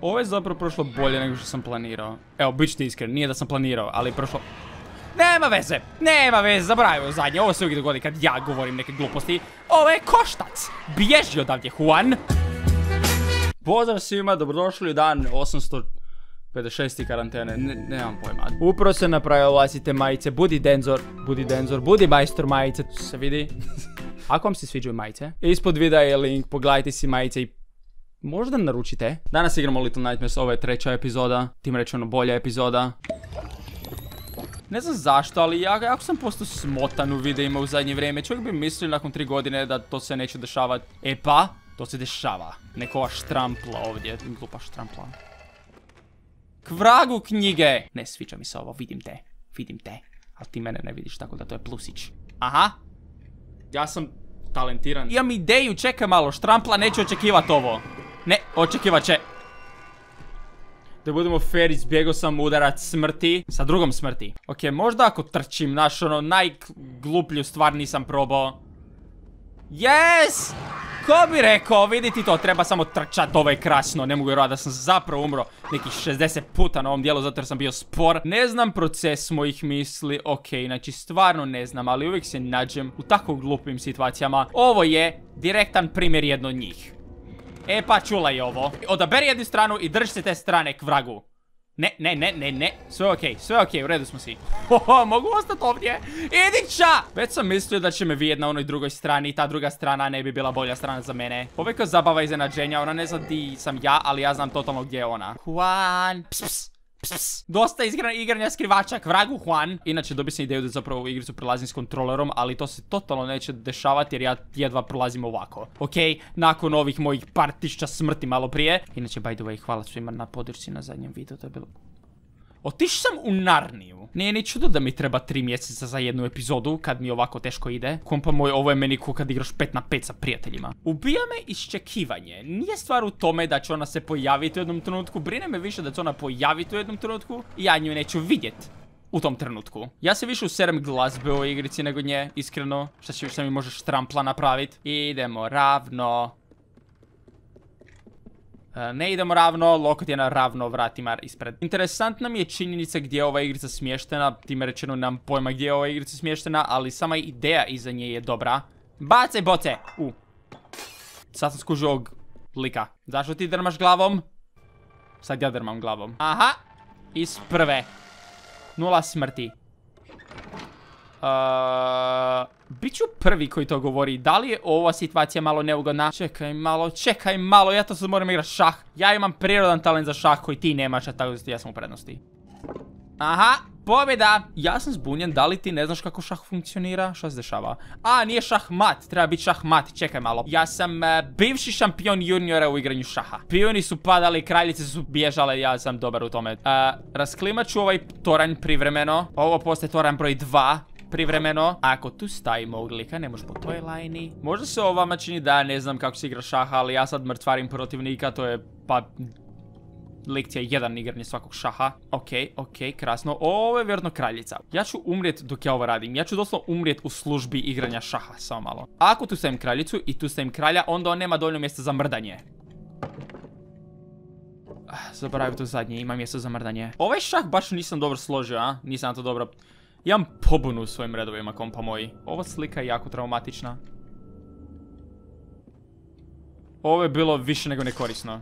Ovo je zapravo prošlo bolje nego što sam planirao. Evo, bit ću ti iskren, nije da sam planirao, ali je prošlo... Nema veze, zaboravimo zadnje, ovo se uvijek dogodi kad ja govorim neke gluposti. Ovo je koštac, bježi odavdje, Juan. Pozdrav svima, dobrodošli u dan 856. karantene, nemam pojma. Upravo se napravio vlastite majice, budi Denzor, budi majstor majice, se vidi. Ako vam se sviđaju majice, ispod videa je link, pogledajte si majice i možda naručite. Danas igramo Little Nightmares, ovo je 3. epizoda, tim rečeno bolja epizoda. Ne znam zašto, ali jako sam postao smotan u videima u zadnje vrijeme. Čovjek bi mislio nakon 3 godine da to se neće dešavati. E pa, to se dešava. Nekova štrampla ovdje, glupa štrampla. K vragu knjige! Ne sviđa mi se ovo, vidim te. Ali ti mene ne vidiš, tako da to je plusić. Aha. Ja sam talentiran. Imam ideju, čekaj malo, štrampla neće očekivat ovo. Ne, očekivat će. Da budemo fair, izbjegao sam udarac smrti sa drugom smrti. Ok, možda ako trčim, znaš, ono, najgluplju stvar nisam probao. Yes! Ko bi rekao, vidite to, treba samo trčat, ovo je krasno, ne mogu vjerovati da sam zapravo umro nekih 60 puta na ovom dijelu zato jer sam bio spor. Ne znam proces mojih misli, ok, znači stvarno ne znam, ali uvijek se nađem u tako glupim situacijama. Ovo je direktan primjer jedno od njih. E pa čulaj ovo. Odaberi jednu stranu i drži se te strane k vragu. Ne. Sve okej, u redu smo svi. Mogu ostati ovdje? Idi ća! Već sam mislio da će me vidjeti na onoj drugoj strani i ta druga strana ne bi bila bolja strana za mene. Ovo je kao zabava iznenađenja, ona ne zna di sam ja, ali ja znam totalno gdje je ona. Juan, ps. Dosta igranja skrivača, k vragu Juan. Inače, dobio sam ideju da zapravo u igricu prelazim s kontrolerom, ali to se totalno neće dešavati jer ja jedva prolazim ovako. Ok, nakon ovih mojih par tisuća smrti malo prije. Inače, by the way, hvala svima na podršci na zadnjem videu, to je bilo... Otišao sam u Narniju. Nije ni čudo da mi treba 3 mjeseca za jednu epizodu, kad mi ovako teško ide. Kompa moj, ovo je meni ko kad igraš 5 na 5 sa prijateljima. Ubija me iščekivanje. Nije stvar u tome da će ona se pojaviti u jednom trenutku. Brine me više da će ona pojaviti u jednom trenutku i ja nju neću vidjeti u tom trenutku. Ja se više userem glazbe u ovoj igrici nego nje, iskreno. Šta mi može štrampla napraviti? Idemo ravno. Ne idemo ravno, lokot je na ravno vratima ispred. Interesantna mi je činjenica gdje je ova igrica smještena. Time rečeno nemam pojma gdje je ova igrica smještena, ali sama ideja iza nje je dobra. Bacaj boce! Sad sam skužio ovog lika. Zašto ti drmaš glavom? Sad ja drmam glavom. Aha! Iz prve. 0 smrti. Biću prvi koji to govori. Da li je ova situacija malo neugodna? Čekaj malo, ja to sad moram igrati šah. Ja imam prirodan talent za šah koji ti nemaš, a tako da ja sam u prednosti. Aha, pobjeda! Ja sam zbunjen, da li ti ne znaš kako šah funkcionira? Šta se dešava? A, nije šahmat, treba biti šahmat, čekaj malo. Ja sam bivši šampion juniora u igranju šaha. Pioni su padali, kraljice su bježale, ja sam dobar u tome. Rasklimat ću ovaj toranj privremeno. Ovo postaje toranj broj 2. Privremeno. Ako tu stavimo ovog lika, ne može po toj lajni. Možda se ovo vama čini da ne znam kako se igra šaha, ali ja sad mrtvarim protivnika, to je pa lekcija 1 igranje svakog šaha. Ok, krasno. Ovo je vjerojatno kraljica. Ja ću umrijet dok ja ovo radim. Ja ću doslovno umrijet u službi igranja šaha, samo malo. Ako tu stavim kraljicu i tu stavim kralja, onda on nema dovoljno mjesta za mrdanje. Zaboravim to zadnje, ima mjesto za mrdanje. Ovaj šah baš nisam dobro složio, a? Nisam to dobro... Imam pobunu u svojim redovima, kompa moji. Ova slika je jako traumatična. Ovo je bilo više nego nekorisno.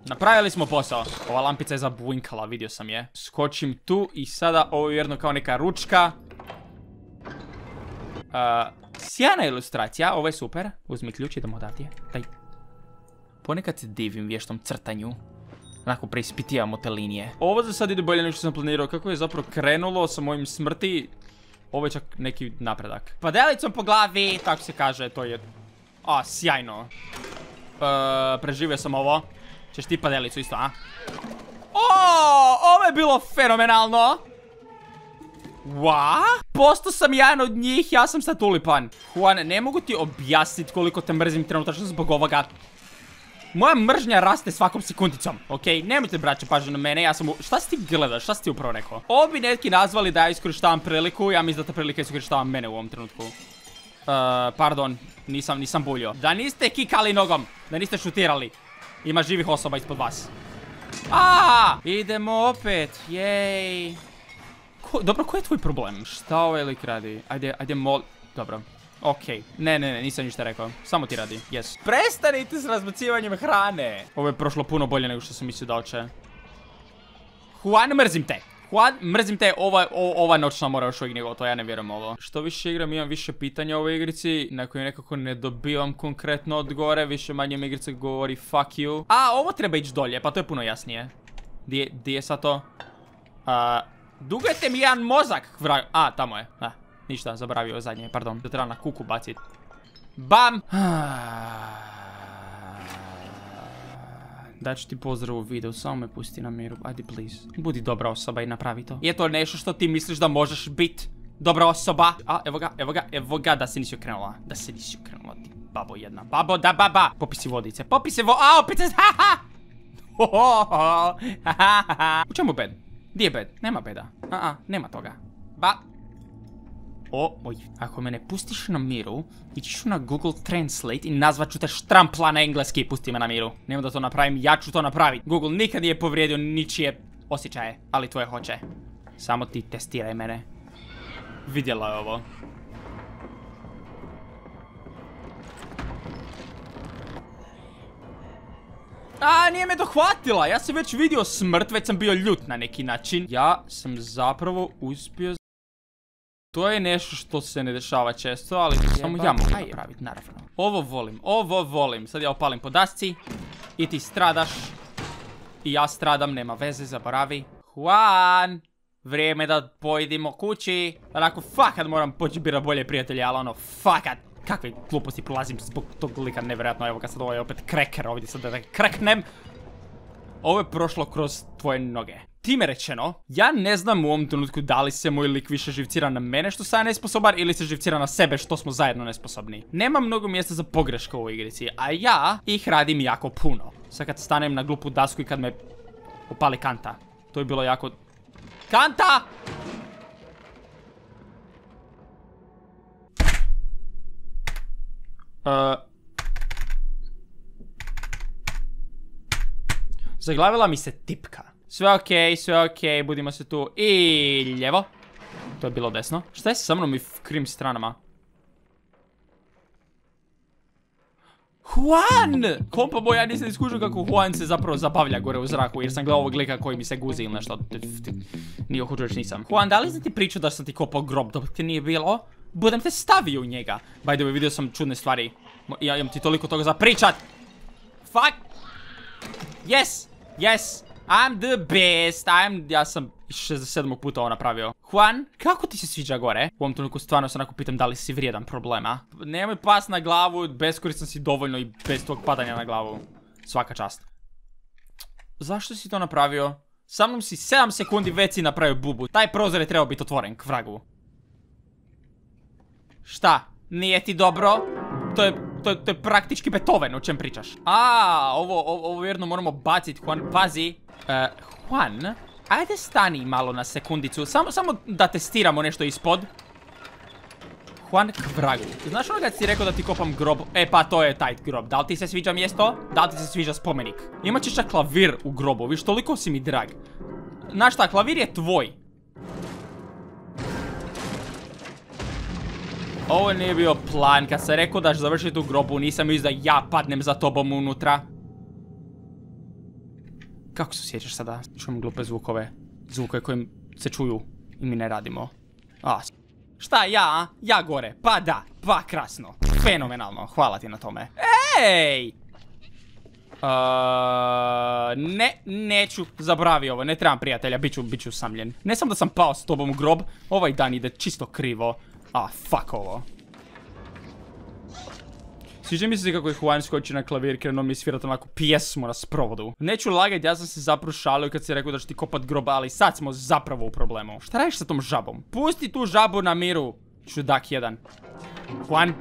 Napravili smo posao. Ova lampica je zabunkala, vidio sam je. Skočim tu i sada ovo je vjerno kao neka ručka. Sjajna ilustracija, ovo je super. Uzmi ključ, idemo odavdje. Daj. Ponekad se divim vještom crtanju. Onako preispitivamo te linije. Ovo za sad ide bolje nego što sam planirao. Kako je zapravo krenulo sa mojim smrti. Ovo je čak neki napredak. Padelicom po glavi, tako se kaže, to je... sjajno. Preživio sam ovo. Češ ti padelicu isto, a? Ovo je bilo fenomenalno. Postao sam jedan od njih, ja sam sad tulipan. Juan, ne mogu ti objasniti koliko te mrzim trenutačno zbog ovoga. Moja mržnja raste svakom sekundicom, okej? Nemojte braće pažnju na mene, ja sam u... Šta si ti gledaš? Šta si ti upravo rekao? Ovo bi neki nazvali da ja iskorištavam priliku, ja mislim da ta prilika iskorištava mene u ovom trenutku. Pardon, nisam buljio. Da niste kikali nogom, da niste šutirali. Ima živih osoba ispod vas. Idemo opet, jej. Dobro, koji je tvoj problem? Šta ovaj lik radi? Ajde, dobro. Okej, ne, nisam ništa rekao. Samo ti radi, yes. Prestanite s razbacivanjem hrane. Ovo je prošlo puno bolje nego što sam mislio da će. Juan, mrzim te. Juan, mrzim te, ova noćna mora još uvijek nego to, ja ne vjerujem ovo. Što više igram, imam više pitanja o ovoj igrici, na koje nekako ne dobivam konkretno odgovore, više manje mi igrica govori fuck you. Ovo treba ići dolje, pa to je puno jasnije. Di je sad to? Dugujete mi jedan mozak, vrag. Tamo je. Ništa, zaboravio zadnje, pardon. Da treba na kuku bacit. Bam! Daću ti pozdrav u videu, samo me pusti na miru, ajde please. Budi dobra osoba i napravi to. Je to nešto što ti misliš da možeš bit dobra osoba? Evo ga, da se nisi okrenula. Da se nisi okrenula, ti babo jedna. Babo, da baba! Popisi vodice, opet se, U čemu bed? Di je bed? Nema beda. Nema toga. Oj, ako me ne pustiš na miru, ići ću na Google Translate i nazvat ću te štrampla na engleski, pusti me na miru. Nemo da to napravim, ja ću to napraviti. Google nikad nije povrijedio ničije osjećaje, ali tvoje hoće. Samo ti testiraj mene. Vidjela je ovo. Nije me dohvatila, ja sam već vidio smrt, već sam bio ljut na neki način. Ja sam zapravo uspio... To je nešto što se ne dešava često, ali samo ja mogu napraviti, naravno. Ovo volim. Sad ja opalim podasci. I ti stradaš. I ja stradam, nema veze, zaboravi. Juan! Vrijeme da pojedimo kući. Onako, fakat moram poći bira bolje prijatelje, ali ono, fakat. Kakve gluposti prolazim zbog tog lika, nevjerojatno. Evo ga sad ovo je opet kreker, ovdje sad da kreknem. Ovo je prošlo kroz tvoje noge. Time rečeno, ja ne znam u ovom trenutku da li se moj lik više živcira na mene što sam ja nesposoban ili se živcira na sebe što smo zajedno nesposobni. Nema mnogo mjesta za pogreške u ovoj igrici, a ja ih radim jako puno. Sad kad stanem na glupu dasku i kad me upali kanta. To je bilo jako... Kanta! Zaglavila mi se tipka. Sve okej, budimo se tu. I ljevo. To je bilo desno. Šta je sa mnom i krim stranama? Juan! Kompa moj, ja nisam iskužio kako Juan se zapravo zabavlja gore u zraku, jer sam gledao ovog lika koji mi se guzi ili nešto. Nije ohuđuješ, nisam. Juan, da li sam ti pričao da sam ti kopao grob dok te nije bilo? Budem te stavio u njega. By the way, vidio sam čudne stvari. Ja imam ti toliko toga za pričat. Fuck! Yes! I'm the best, ja sam 67. puta ovo napravio. Juan, kako ti se sviđa gore? U ovom trenutku stvarno se onako pitam da li si vrijedan problema. Nemoj pas na glavu, beskoristan si dovoljno i bez tog padanja na glavu. Svaka čast. Zašto si to napravio? Sa mnom si 7 sekundi već si napravio bubu. Taj prozor je trebao biti otvoren, k vragu. Šta? Nije ti dobro? To je praktički Beethoven, o čem pričaš? Ovo vjerno moramo baciti, Juan, pazi. Juan, ajde stani malo na sekundicu, samo da testiramo nešto ispod. Juan, k vragu. Znaš ono kad si rekao da ti kopam grob? Pa to je taj grob. Da li ti se sviđa mjesto? Da li ti se sviđa spomenik? Imat ćeš čak klavir u grobu, viš, toliko si mi drag. Znaš šta, klavir je tvoj. Ovo nije bio plan, kad sam rekao da ću završiti u grobu, nisam mislio da ja padnem za tobom unutra. Kako se osjećaš sada? Čujem glupe zvukove. Zvukove kojim se čuju i mi ne radimo. Šta ja, Ja gore. Pa da, pa krasno. Fenomenalno, hvala ti na tome. Ej! Neću, zaboravi ovo, ne trebam prijatelja, bit ću samljen. Ne sam da sam pao s tobom u grob, ovaj dan ide čisto krivo. Fuck ovo. Sviđa mi se kako je Juan skoči na klavir, krenuo mi svirati onako pjesmu na sprovodu. Neću lagati, ja sam se zapravo šalio kad si rekao da ću ti kopat grob, ali sad smo zapravo u problemu. Šta radiš sa tom žabom? Pusti tu žabu na miru. Čudak jedan. Juan.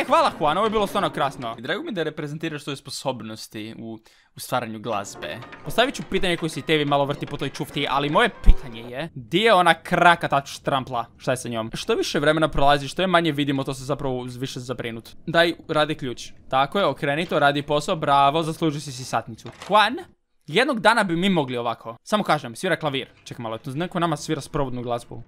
Hvala Juan, ovo je bilo stvarno krasno. Drago mi da reprezentiraš svoje sposobnosti u stvaranju glazbe. Postavit ću pitanje koje se tebi malo vrti po toj čufti, ali moje pitanje je, di je ona kraka ta štrampla? Šta je sa njom? Što više vremena prolazi, što je manje vidimo, to se zapravo više zabrinut. Daj, radi ključ. Tako je, okreni to, radi posao, bravo, zasluži si satnicu. Juan, jednog dana bi mi mogli ovako. Samo kažem, svira klavir. Čekaj malo, neko nama svira sprovodnu glazbu.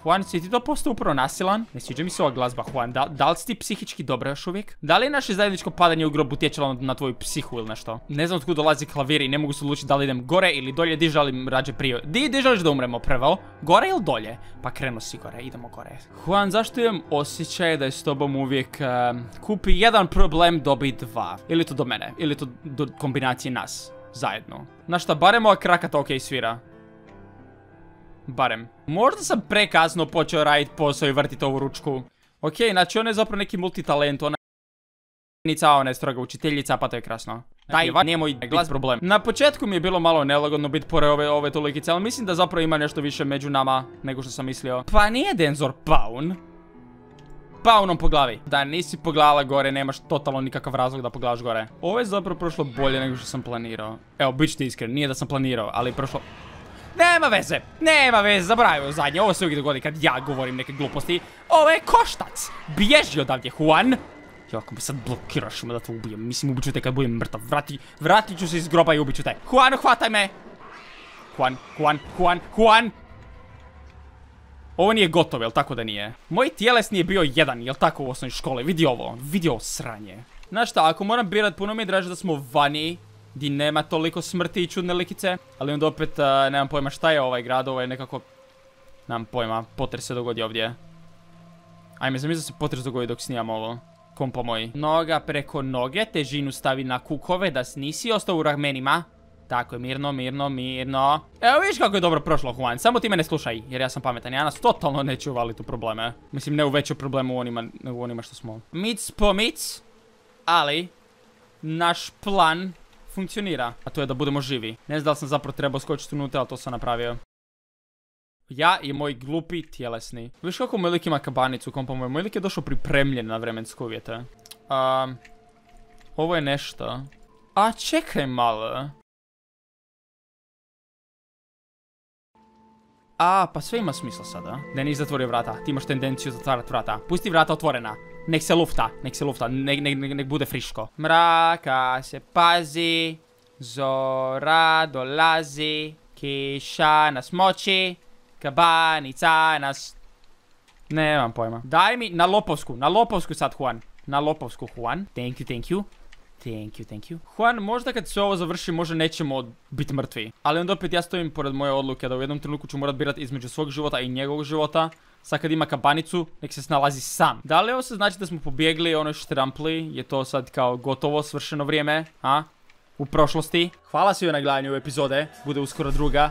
Juan, si ti to postao upravo nasilan? Ne sviđa mi se ova glazba, Juan. Da li si ti psihički dobro još uvijek? Da li je naše zajedničko padanje u grob utječalo na tvoju psihu ili nešto? Ne znam otkud dolazi klavir i ne mogu se odlučiti da li idem gore ili dolje, di želim rađe prije. Di želiš da umremo prvo? Gore ili dolje? Pa krenu si gore, idemo gore. Juan, zašto imam osjećaj da je s tobom uvijek kupi jedan problem, dobi dva? Ili to do mene, ili to do kombinacije nas, zajedno. Znaš šta, barem ova krakata okej svira. Barem. Možda sam prekasno počeo raditi posao i vrtiti ovu ručku. Okej, znači ona je zapravo neki multitalent, ona je stroga učiteljica, pa to je krasno. Daj, nemoj glas problem. Na početku mi je bilo malo nelagodno biti pored ove tolikice, ali mislim da zapravo ima nešto više među nama nego što sam mislio. Pa nije Denzor Paun. Paunom po glavi. Da nisi pogledala gore, nemaš totalno nikakav razlog da pogledaš gore. Ovo je zapravo prošlo bolje nego što sam planirao. Evo, bit ću ti iskren, nije da sam planirao, ali prošlo... Nema veze, zaboravio zadnje, ovo se uvijek dogodi kad ja govorim neke gluposti. Ovo je koštac, bježi odavdje, Juan. Ako me sad blokiraš, ima da te ubijem, mislim ubit ću te kad budem mrtav, vratit ću se iz groba i ubit ću te. Juan, hvataj me. Juan. Ovo nije gotovo, jel tako da nije? Moj tjelesni je bio 1, jel tako u osnovnoj školi, vidi ovo sranje. Znaš šta, ako moram birat, puno mi je draže da smo vani, di nema toliko smrti i čudne likice. Ali onda opet nemam pojma šta je ovaj grad, ovo je nekako... Nemam pojma, potres se dogodi ovdje. Ajme, zamisli da se potres dogodi dok snimam ovo. Kompa moj. Noga preko noge, težinu stavi na kukove da nisi ostao u ramenima. Tako je, mirno. Evo vidiš kako je dobro prošlo, Juan, samo ti me ne slušaj, jer ja sam pametan. Ja nas totalno neću uvaliti u probleme. Mislim, ne u veće probleme nego u onima što smo. Mic po mic, ali naš plan funkcionira, a to je da budemo živi. Ne znam da li sam zapravo trebao skočiti unutra, ali to sam napravio. Ja i moj glupi tjelesni. Viš kako moj lik ima kabanicu, kompa moj lik je došao pripremljen na vremenske uvjete. Ovo je nešto. A čekaj malo. Pa sve ima smisla sada. Da nisi zatvorio vrata, ti imaš tendenciju zatvarati vrata. Pusti vrata otvorena. Nek se lufta, nek bude friško. Mraka se pazi, zora dolazi, kiša nas moči, kabanica nas... Nemam pojma. Daj mi na lopovsku sad, Juan. Na lopovsku, Juan. Thank you. Juan, možda kad se ovo završi, možda nećemo biti mrtvi. Ali onda opet ja stojim pored moje odluke da u jednom trenutku ću morat birati između svog života i njegovog života. Sad kad ima kabanicu, nek se snalazi sam. Da li ovo se znači da smo pobjegli onoj štrampli? Je to sad kao gotovo svršeno vrijeme? U prošlosti? Hvala svima na gledanju ove epizode. Bude uskoro druga.